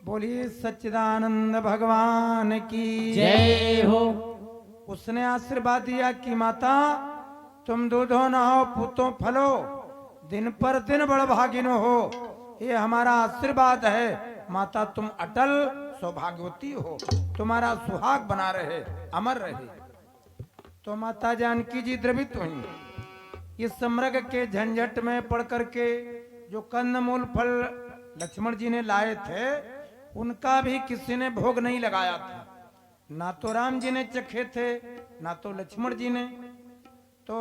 बोलिए सच्चिदानंद भगवान की जय हो। उसने आशीर्वाद दिया कि माता तुम दूधो नहाओ पूतो फलो, दिन पर दिन बड़भागिनो हो। ये हमारा आशीर्वाद है। माता तुम अटल सौभाग्यवती हो, तुम्हारा सुहाग बना रहे, अमर रहे। तो माता जानकी जी द्रवित हुई। इस मृग के झंझट में पड़ करके जो कंदमूल फल लक्ष्मण जी ने लाए थे उनका भी किसी ने भोग नहीं लगाया था। ना तो राम जी ने चखे थे ना तो लक्ष्मण जी ने। तो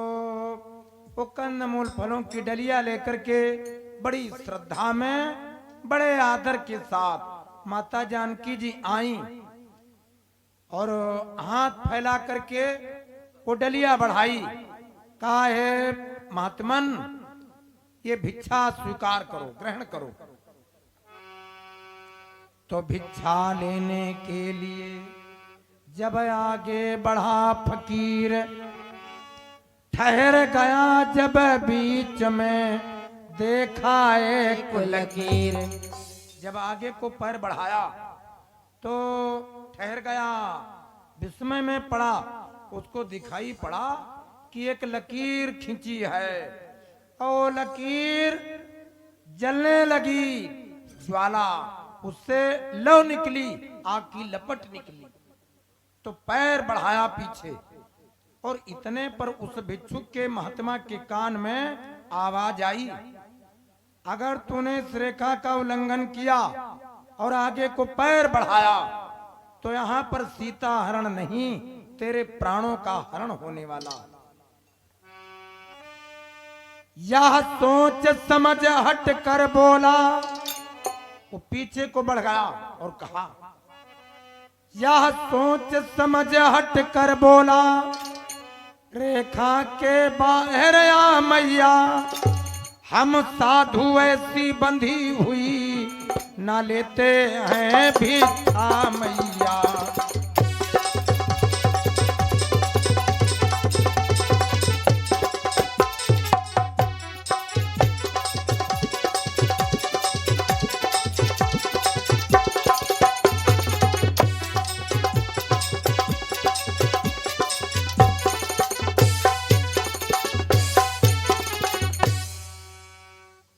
वो कंदमूल फलों की डलिया लेकर के बड़ी श्रद्धा में बड़े आदर के साथ माता जानकी जी आई और हाथ फैला करके वो डलिया बढ़ाई। कहा है महात्मन ये भिक्षा स्वीकार करो, ग्रहण करो। तो भिक्षा लेने के लिए जब आगे बढ़ा फकीर, ठहर गया जब बीच में देखा एक लकीर। जब आगे को पैर बढ़ाया तो ठहर गया, विस्मय में पड़ा। उसको दिखाई पड़ा कि एक लकीर खींची है और लकीर जलने लगी, ज्वाला उससे लौ निकली, आग की लपट निकली। तो पैर बढ़ाया पीछे और इतने पर उस भिक्षुक के महात्मा के कान में आवाज आई, अगर तूने इस रेखा का उल्लंघन किया और आगे को पैर बढ़ाया तो यहां पर सीता हरण नहीं, तेरे प्राणों का हरण होने वाला। यह सोच समझ हट कर बोला। वो पीछे को बढ़ गया और कहा, यह सोच समझ हट कर बोला, रेखा के बाहर आ मैया, हम साधु ऐसी बंधी हुई ना लेते हैं भिक्षा मैया।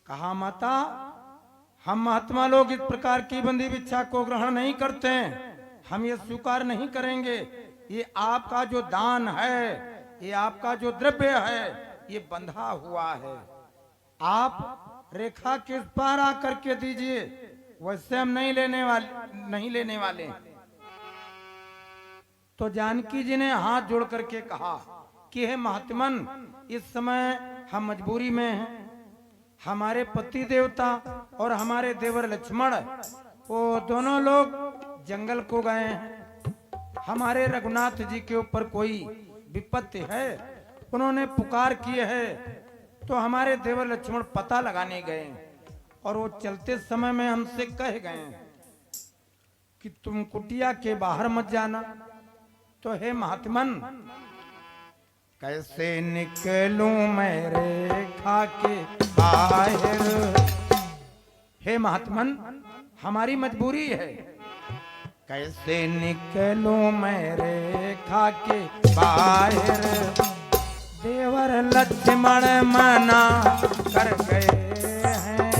कहा माता हम महात्मा लोग इस प्रकार की बंदी भिक्षा को ग्रहण नहीं करते हैं, हम ये स्वीकार नहीं करेंगे। ये आपका जो दान है, ये आपका जो द्रव्य है, ये बंधा हुआ है। आप रेखा किस पार आकर के दीजिए, वैसे हम नहीं लेने वाले। तो जानकी जी ने हाथ जोड़ करके कहा कि हे महात्मन, इस समय हम मजबूरी में हैं। हमारे पति देवता और हमारे देवर लक्ष्मण वो दोनों लोग जंगल को गए हैं। हमारे रघुनाथ जी के ऊपर कोई विपत्ति है, उन्होंने पुकार किए है, तो हमारे देवर लक्ष्मण पता लगाने गए और वो चलते समय में हमसे कह गए कि तुम कुटिया के बाहर मत जाना। तो हे महात्मन, कैसे निकलूं मैं रेखा के बाहर। हे महात्मन, हमारी मजबूरी है। कैसे निकलूं मैं रेखा के बाहर, देवर लक्ष्मण मना कर गए हैं।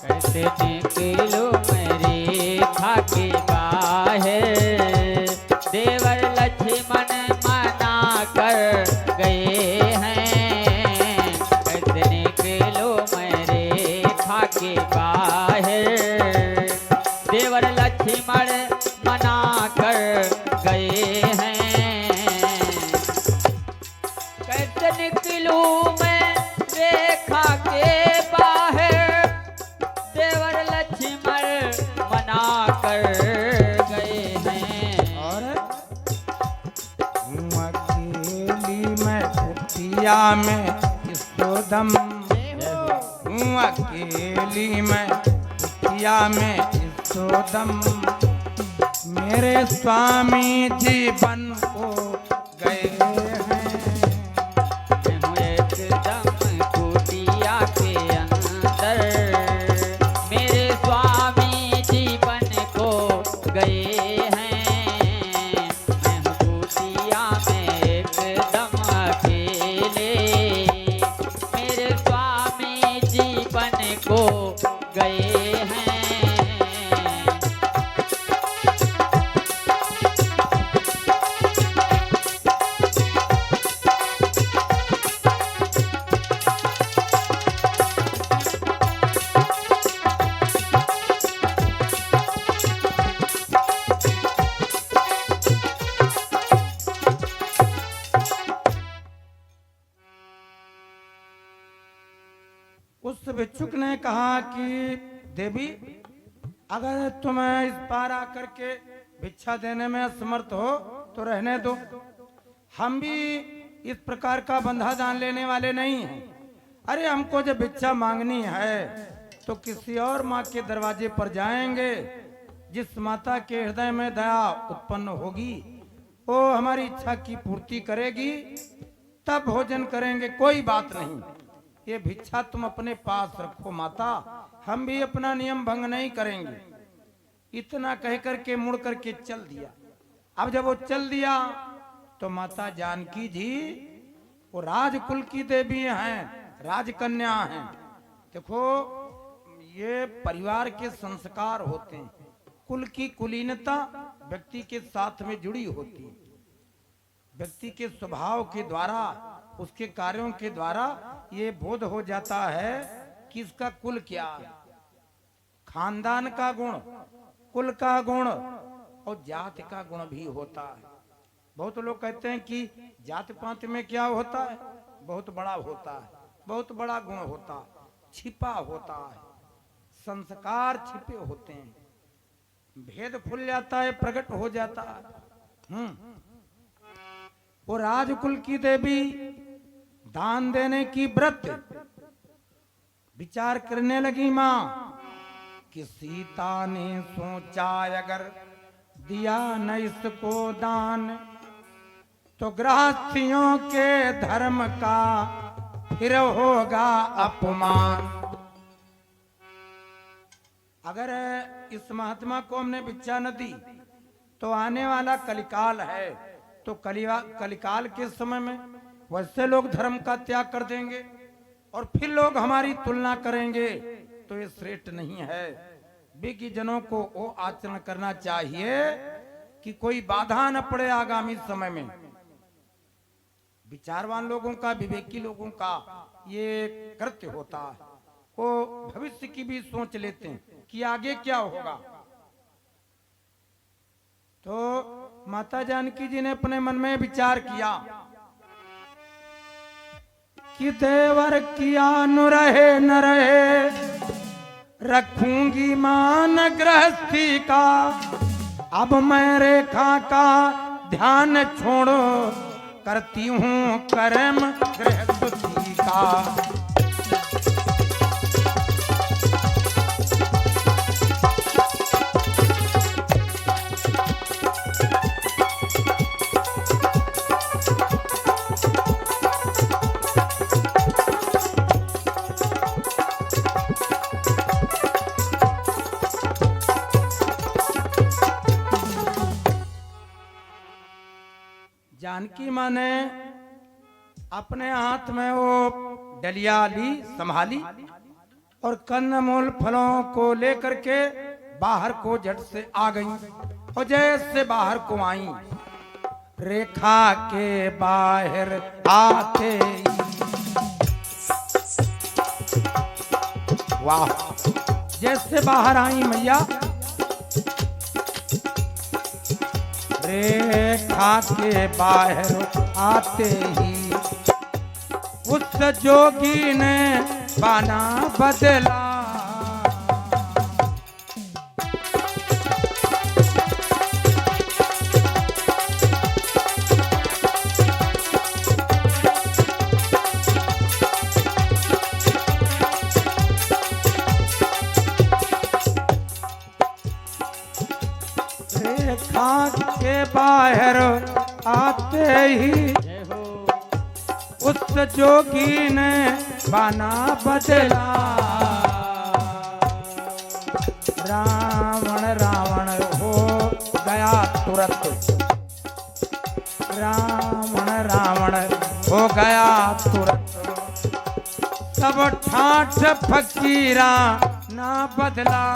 कैसे निकलो मैं रेखा के बाहर, देवर लक्ष्मण मना कर गए हैं। कैसे निकलो मैं रेखा के बाहर, देवर लक्ष्मण मना कर गए हैं। कैसे निकलूं मैं रेखा के बाहर, देवर लक्ष्मण मना कर गए हैं। और अकेली मैं कुटिया में यशोदम, अकेली मैं कुटिया में यशोदम, मेरे स्वामी जीवन को गए हैं। एकदम कुटिया के अंदर मेरे स्वामी जीवन देवी अगर तुम्हें इस पार आकर के भिक्षा देने में असमर्थ हो तो रहने दो। हम भी इस प्रकार का बंधा दान लेने वाले नहीं हैं। अरे हमको जब भिक्षा मांगनी है तो किसी और माँ के दरवाजे पर जाएंगे। जिस माता के हृदय में दया उत्पन्न होगी वो हमारी इच्छा की पूर्ति करेगी, तब भोजन करेंगे, कोई बात नहीं। ये भिक्षा तुम अपने पास रखो माता, हम भी अपना नियम भंग नहीं करेंगे। इतना कह करके मुड़ करके चल दिया। अब जब वो चल दिया तो माता जानकी जी वो राजकुल की देवी हैं, राजकन्या हैं। देखो ये परिवार के संस्कार होते हैं। कुल की कुलीनता व्यक्ति के साथ में जुड़ी होती है। व्यक्ति के स्वभाव के द्वारा, उसके कार्यों के द्वारा ये बोध हो जाता है कि इसका कुल क्या है। खानदान का गुण, कुल का गुण और जाति का गुण भी होता है। बहुत लोग कहते हैं कि जाति पात में क्या होता है, बहुत बड़ा होता है, बहुत बड़ा गुण होता है, छिपा होता है, संस्कार छिपे होते हैं, भेद खुल जाता है, प्रकट हो जाता है। वो राजकुल की देवी दान देने की व्रत विचार करने लगी मां कि सीता ने सोचा अगर दिया न इसको दान तो गृहस्थियों के धर्म का फिर होगा अपमान। अगर इस महात्मा को हमने भिक्षा न दी तो आने वाला कलिकाल है, तो कलिकाल के समय में वैसे लोग धर्म का त्याग कर देंगे और फिर लोग हमारी तुलना करेंगे, तो ये श्रेष्ठ नहीं है। विज्ञ जनों को वो आचरण करना चाहिए कि कोई बाधा न पड़े आगामी समय में। विचारवान लोगों का, विवेकी लोगों का ये कृत्य होता है। वो भविष्य की भी सोच लेते हैं कि आगे क्या होगा। तो माता जानकी जी ने अपने मन में विचार किया कि देवर किया न रहे न रहे, रखूंगी मान गृहस्थी का। अब मैं रेखा का ध्यान छोड़ो, करती हूँ कर्म गृहस्थी का। जानकी माँ ने अपने हाथ में वो डलिया ली, संभाली और कंदमूल फलों को लेकर के बाहर को झट से आ गई। और जैसे बाहर को आई, रेखा के बाहर आते वाह, जैसे बाहर आई मैया, रेखा के बाहर आते ही उस जोगी ने बाना बदला। रेखा के बाहर आते ही उस जोगी ने बाना बदला। रावण रावण हो गया तुरंत, रावण रावण हो गया तुरंत। सब ठाठ फकीरा ना बदला।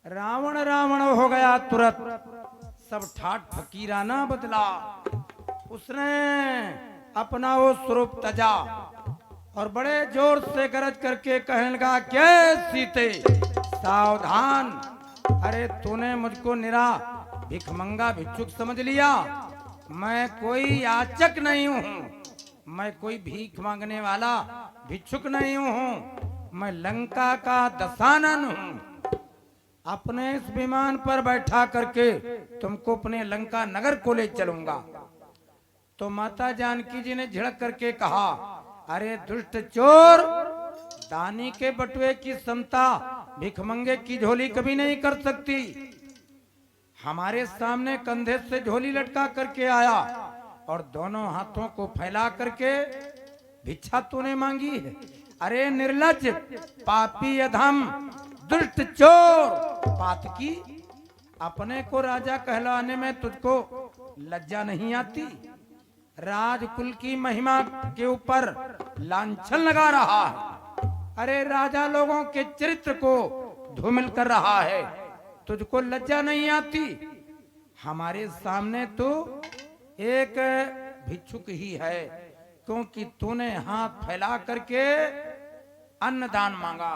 रावण रावण हो गया तुरंत, सब ठाठ फकीराना बदला। उसने अपना वो स्वरूप तजा और बड़े जोर से गरज करके कहने लगा, क्या सीते सावधान, अरे तूने मुझको निरा भिखमंगा भिक्षुक समझ लिया। मैं कोई याचक नहीं हूँ, मैं कोई भीख मांगने वाला भिक्षुक नहीं हूँ, मैं लंका का दशानन हूँ। अपने इस विमान पर बैठा करके तुमको अपने लंका नगर को ले चलूंगा। तो माता जानकी जी ने झिड़क करके कहा, अरे दुष्ट चोर, दानी के बटुए की समता भिखमंगे की झोली कभी नहीं कर सकती। हमारे सामने कंधे से झोली लटका करके आया और दोनों हाथों को फैला करके भिक्षा तूने मांगी है। अरे निर्लज, पापी, अधम, दुष्ट चोर, पातकी, अपने को राजा कहलाने में तुझको लज्जा नहीं आती? राजकुल की महिमा के ऊपर लांछन लगा रहा है। अरे राजा लोगों के चरित्र को धूमिल कर रहा है, तुझको लज्जा नहीं आती? हमारे सामने तो एक भिक्षुक ही है, क्योंकि तूने हाथ फैला करके अन्नदान मांगा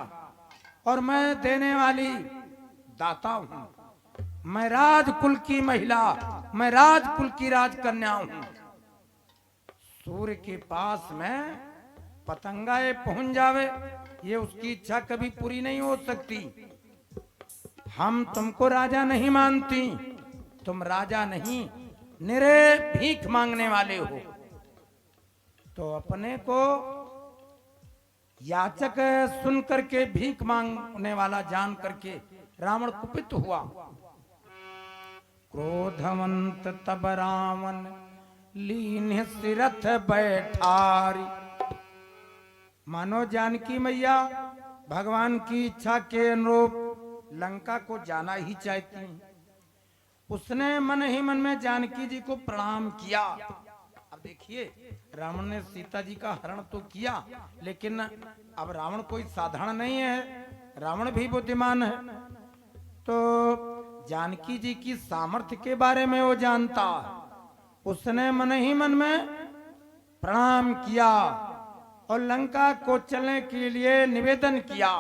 और मैं देने वाली दाता हूं। मैं राजकुल की महिला, मैं राजकुल की राजकन्या हूं। सूर्य के पास में पतंगाए पहुंच जावे, ये उसकी इच्छा कभी पूरी नहीं हो सकती। हम तुमको राजा नहीं मानती, तुम राजा नहीं, निरे भीख मांगने वाले हो। तो अपने को याचक सुन करके, भीख मांगने वाला जान करके रावण कुपित हुआ। क्रोधवंत तब रावण लीन सिरथ बैठारी। मानो जानकी मैया भगवान की इच्छा के अनुरूप लंका को जाना ही चाहती। उसने मन ही मन में जानकी जी को प्रणाम किया। अब देखिए, रावण ने सीता जी का हरण तो किया, लेकिन अब रावण कोई साधारण नहीं है, रावण भी बुद्धिमान है। तो जानकी जी की सामर्थ्य के बारे में वो जानता। उसने मन ही मन में प्रणाम किया और लंका को चलने के लिए निवेदन किया।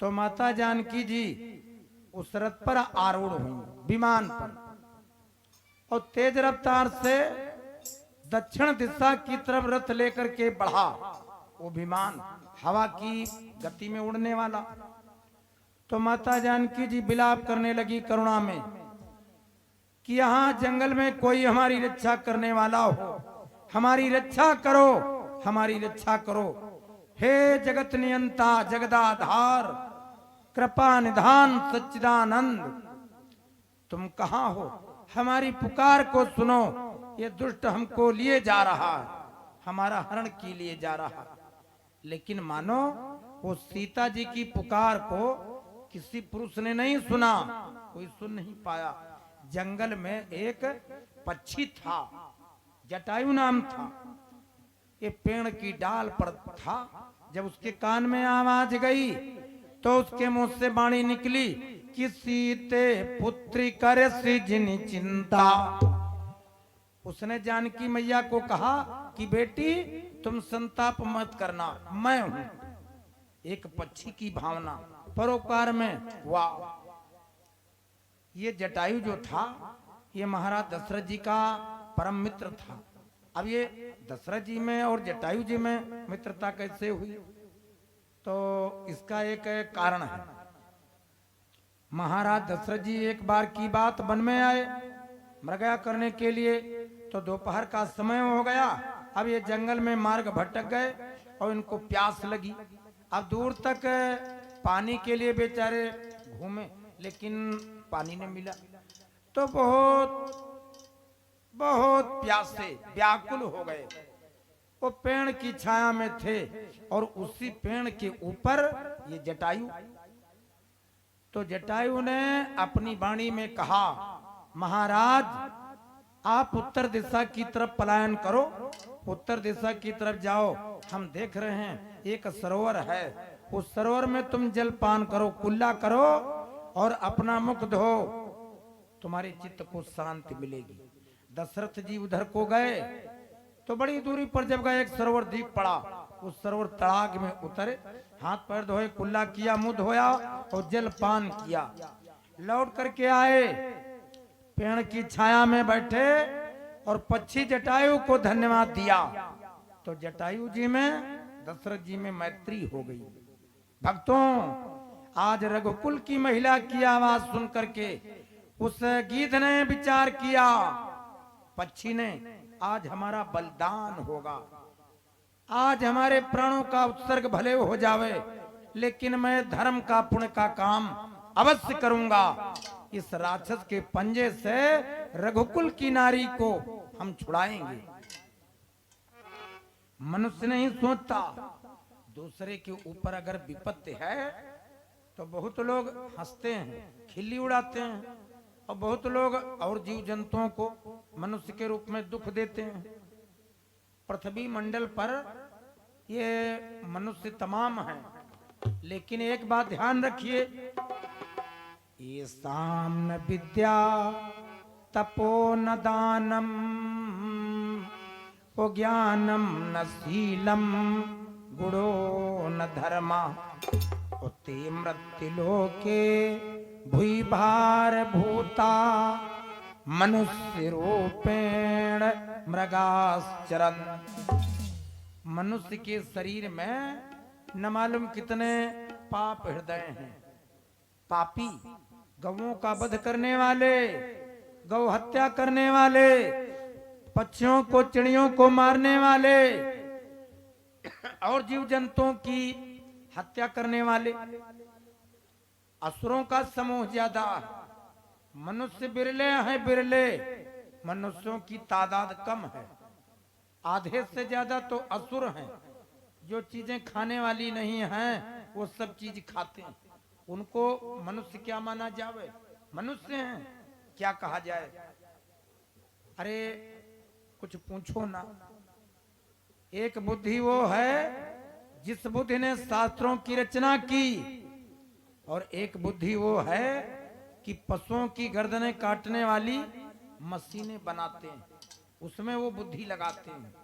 तो माता जानकी जी उस रथ पर आरूढ़ हुई, विमान पर, और तेज रफ्तार से दक्षिण दिशा की तरफ रथ लेकर के बढ़ा। वो विमान हवा की गति में उड़ने वाला। तो माता जानकी जी विलाप करने लगी करुणा में कि यहाँ जंगल में कोई हमारी रक्षा करने वाला हो, हमारी रक्षा करो, हमारी रक्षा करो। हे जगत नियंता, जगदाधार, कृपा निधान, सच्चिदानंद, तुम कहाँ हो? हमारी पुकार को सुनो। ये दुष्ट हमको लिए जा रहा है, हमारा हरण के लिए जा रहा है। लेकिन मानो वो सीता जी की पुकार को किसी पुरुष ने नहीं सुना, कोई सुन नहीं पाया। जंगल में एक पक्षी था, जटायु नाम था। ये पेड़ की डाल पर था। जब उसके कान में आवाज गई तो उसके मुंह से वाणी निकली कि सीते पुत्री करे जिनी चिंता। उसने जानकी मैया को कहा कि बेटी तुम संताप मत करना, मैं हूं। एक पक्षी की भावना परोपकार में हुआ। ये जटायु जो था, ये महाराज दशरथ जी का परम मित्र था। अब ये दशरथ जी में और जटायु जी में मित्रता कैसे हुई? तो इसका एक कारण है। महाराज दशरथ जी एक बार की बात, वन में आए मृगया करने के लिए। तो दोपहर का समय हो गया। अब ये जंगल में मार्ग भटक गए और इनको प्यास लगी। अब दूर तक पानी के लिए बेचारे घूमे, लेकिन पानी नहीं मिला। तो बहुत बहुत प्यासे व्याकुल हो गए। वो पेड़ की छाया में थे और उसी पेड़ के ऊपर ये जटायु। तो जटायु ने अपनी वाणी में कहा, महाराज आप उत्तर दिशा की तरफ पलायन करो, उत्तर दिशा की तरफ जाओ। हम देख रहे हैं एक सरोवर है, उस सरोवर में तुम जल पान करो, कुल्ला करो और अपना मुख धो, तुम्हारे चित्त को शांति मिलेगी। दशरथ जी उधर को गए तो बड़ी दूरी पर जब गए एक सरोवर दीप पड़ा, उस सरोवर तड़ाग में उतरे, हाथ पैर धोए, कुल्ला किया, मुंह धोया और जल पान किया। लौट करके आए, पेड़ की छाया में बैठे और पक्षी जटायु को धन्यवाद दिया। तो जटायु जी में दशरथ जी में मैत्री हो गई। भक्तों, आज रघुकुल की महिला की आवाज सुन करके उस गीध ने विचार किया, पक्षी ने, आज हमारा बलिदान होगा, आज हमारे प्राणों का उत्सर्ग भले हो जावे, लेकिन मैं धर्म का पुण्य का काम अवश्य करूंगा। इस राक्षस के पंजे से रघुकुल की नारी को हम छुड़ाएंगे। मनुष्य नहीं सोचता, दूसरे के ऊपर अगर विपत्ति है तो बहुत लोग हंसते हैं, खिल्ली उड़ाते हैं, और बहुत लोग और जीव जंतुओं को मनुष्य के रूप में दुख देते हैं। पृथ्वी मंडल पर ये मनुष्य तमाम है, लेकिन एक बात ध्यान रखिए, ये साम न विद्या तपो न दानम ओ ज्ञानम न शीलम गुणो न धर्मा ते मृत्युलोके भूई भार भूता मनुष्य रूपेण मृगाश्चरन्। मनुष्य के शरीर में न मालूम कितने पाप हृदय हैं। पापी, गौओं का वध करने वाले, गौ हत्या करने वाले, पक्षियों को, चिड़ियों को मारने वाले और जीव जंतुओं की हत्या करने वाले, असुरों का समूह ज्यादा, मनुष्य बिरले हैं, बिरले, मनुष्यों की तादाद कम है, आधे से ज्यादा तो असुर हैं। जो चीजें खाने वाली नहीं हैं वो सब चीज खाते हैं, उनको मनुष्य क्या माना जावे? मनुष्य हैं, क्या कहा जाए? अरे कुछ पूछो ना। एक बुद्धि वो है जिस बुद्धि ने शास्त्रों की रचना की, और एक बुद्धि वो है कि पशुओं की गर्दनें काटने वाली मशीनें बनाते हैं, उसमें वो बुद्धि लगाते हैं,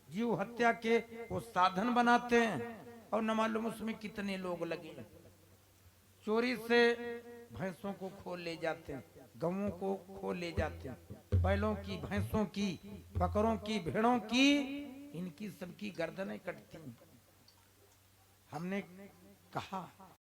जीव हत्या के वो साधन बनाते हैं, और न मालूम उसमें कितने लोग लगे। चोरी से भैंसों को खो ले जाते हैं, गौओं को खो ले जाते हैं, बैलों की, भैंसों की, बकरों की, भेड़ों की, इनकी सबकी गर्दनें कटती हैं। हमने कहा